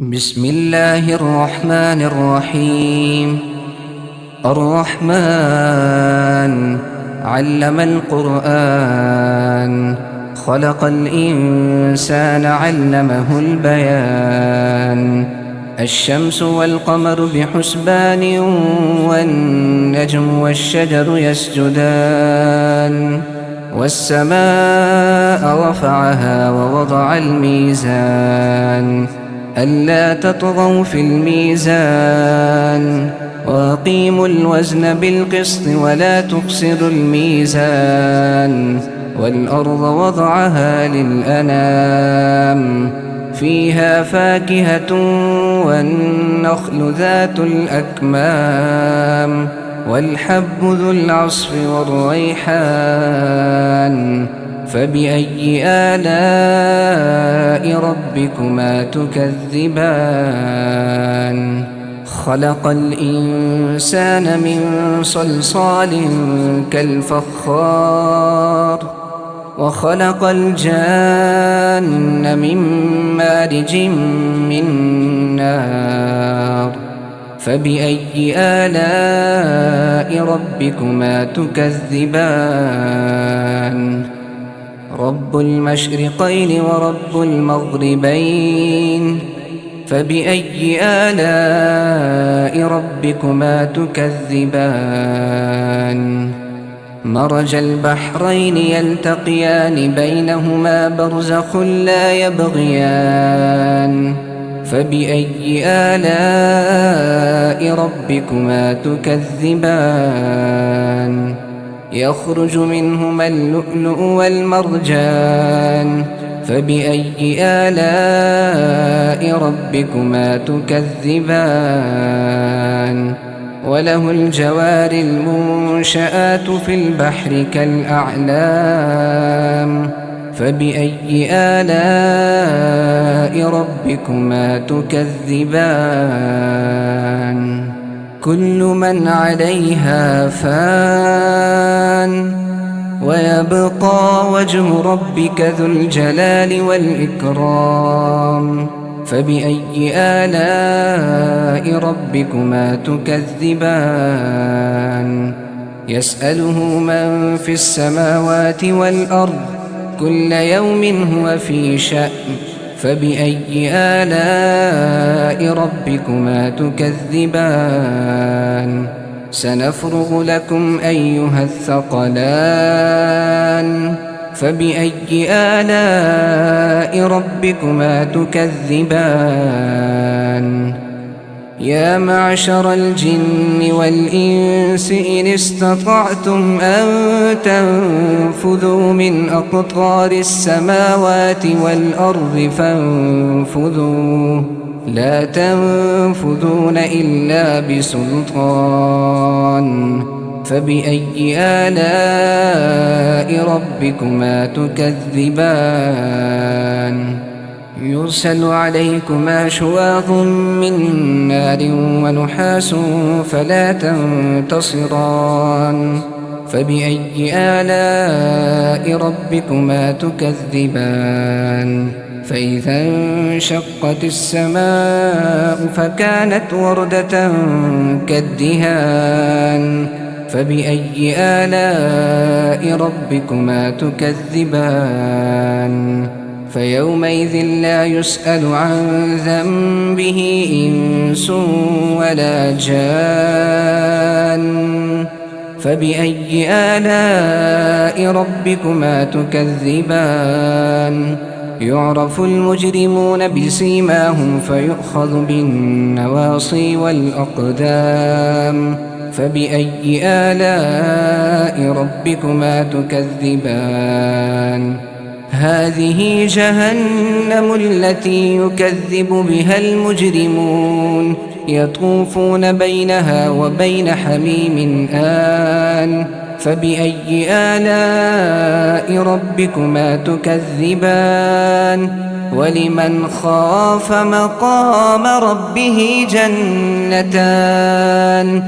بسم الله الرحمن الرحيم. الرحمن علم القرآن، خلق الإنسان علمه البيان. الشمس والقمر بحسبان، والنجم والشجر يسجدان. والسماء رفعها ووضع الميزان، ألا تطغوا في الميزان، وأقيموا الوزن بالقسط ولا تخسروا الميزان. والأرض وضعها للأنام، فيها فاكهة والنخل ذات الأكمام، والحب ذو العصف والريحان. فبأي آلاء ربكما تكذبان؟ خلق الإنسان من صلصال كالفخار، وخلق الجان من مارج من نار. فبأي آلاء ربكما تكذبان؟ رب المشرقين ورب المغربين، فبأي آلاء ربكما تكذبان؟ مرج البحرين يلتقيان، بينهما برزخ لا يبغيان. فبأي آلاء ربكما تكذبان؟ يخرج منهما اللؤلؤ والمرجان. فبأي آلاء ربكما تكذبان؟ وله الجوار المنشآت في البحر كالأعلام. فبأي آلاء ربكما تكذبان؟ كل من عليها فان، ويبقى وجه ربك ذو الجلال والإكرام. فبأي آلاء ربكما تكذبان؟ يسأله من في السماوات والأرض، كل يوم هو في شأن. فبأي آلاء ربكما تكذبان؟ سنفرغ لكم أيها الثقلان. فبأي آلاء ربكما تكذبان؟ يا معشر الجن والإنس إن استطعتم أن تنفذوا من أقطار السماوات والأرض فانفذوا، لا تنفذون إلا بسلطان. فبأي آلاء ربكما تكذبان؟ يرسل عليكما شواظ من نار ونحاس فلا تنتصران. فبأي آلاء ربكما تكذبان؟ فإذا انشقت السماء فكانت وردة كالدهان. فبأي آلاء ربكما تكذبان؟ فيومئذ لا يسأل عن ذنبه إنس ولا جان. فبأي آلاء ربكما تكذبان؟ يعرف المجرمون بسيماهم فيؤخذ بالنواصي والأقدام. فبأي آلاء ربكما تكذبان؟ هذه جهنم التي يكذب بها المجرمون، يطوفون بينها وبين حميم آن. فبأي آلاء ربكما تكذبان؟ ولمن خاف مقام ربه جنتان،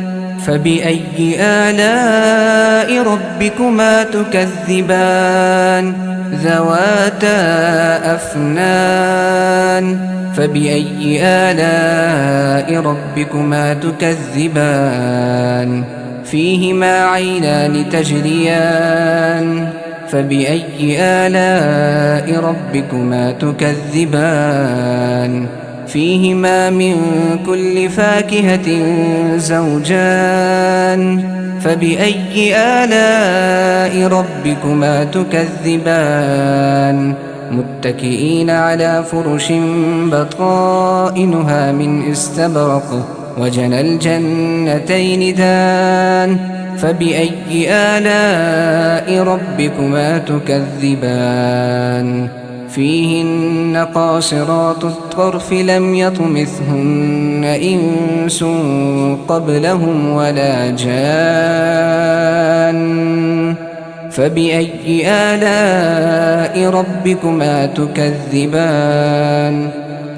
فبأي آلاء ربكما تكذبان ذواتا أفنان فبأي آلاء ربكما تكذبان فيهما عينان تجريان فبأي آلاء ربكما تكذبان فيهما من كل فاكهة زوجان فبأي آلاء ربكما تكذبان متكئين على فرش بطائنها من استبرق وجنى الجنتين دان فبأي آلاء ربكما تكذبان فيهن قاصرات الطرف لم يطمثهن إنس قبلهم ولا جان فبأي آلاء ربكما تكذبان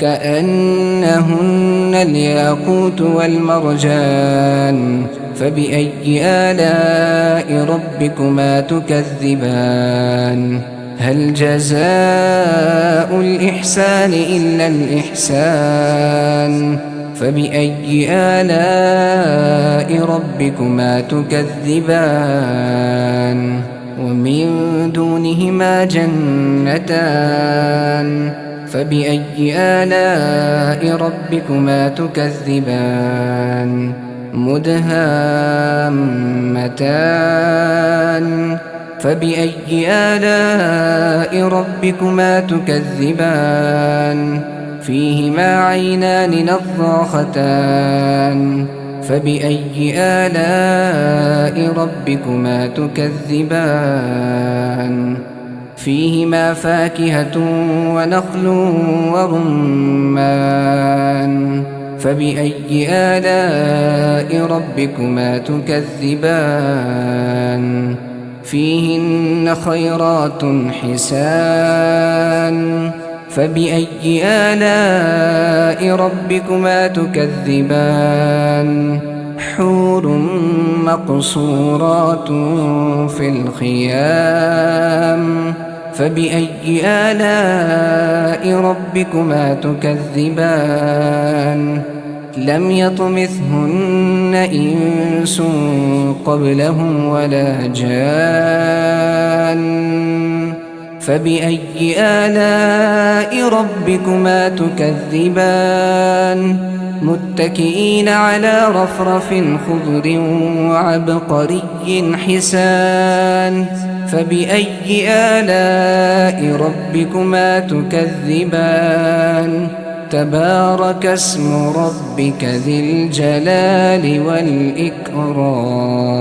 كأنهن الياقوت والمرجان فبأي آلاء ربكما تكذبان هل جزاء الإحسان إلا الإحسان فبأي آلاء ربكما تكذبان ومن دونهما جنتان فبأي آلاء ربكما تكذبان مدهامتان فبأي آلاء ربكما تكذبان فيهما عينان نضاختان فبأي آلاء ربكما تكذبان فيهما فاكهة ونخل ورمان فبأي آلاء ربكما تكذبان فيهن خيرات حسان فبأي آلاء ربكما تكذبان حور مقصورات في الخيام فبأي آلاء ربكما تكذبان لم يطمثهن إنس قبلهم ولا جان فبأي آلاء ربكما تكذبان متكئين على رفرف خضر وعبقري حسان فبأي آلاء ربكما تكذبان تبارك اسم ربك ذي الجلال والإكرام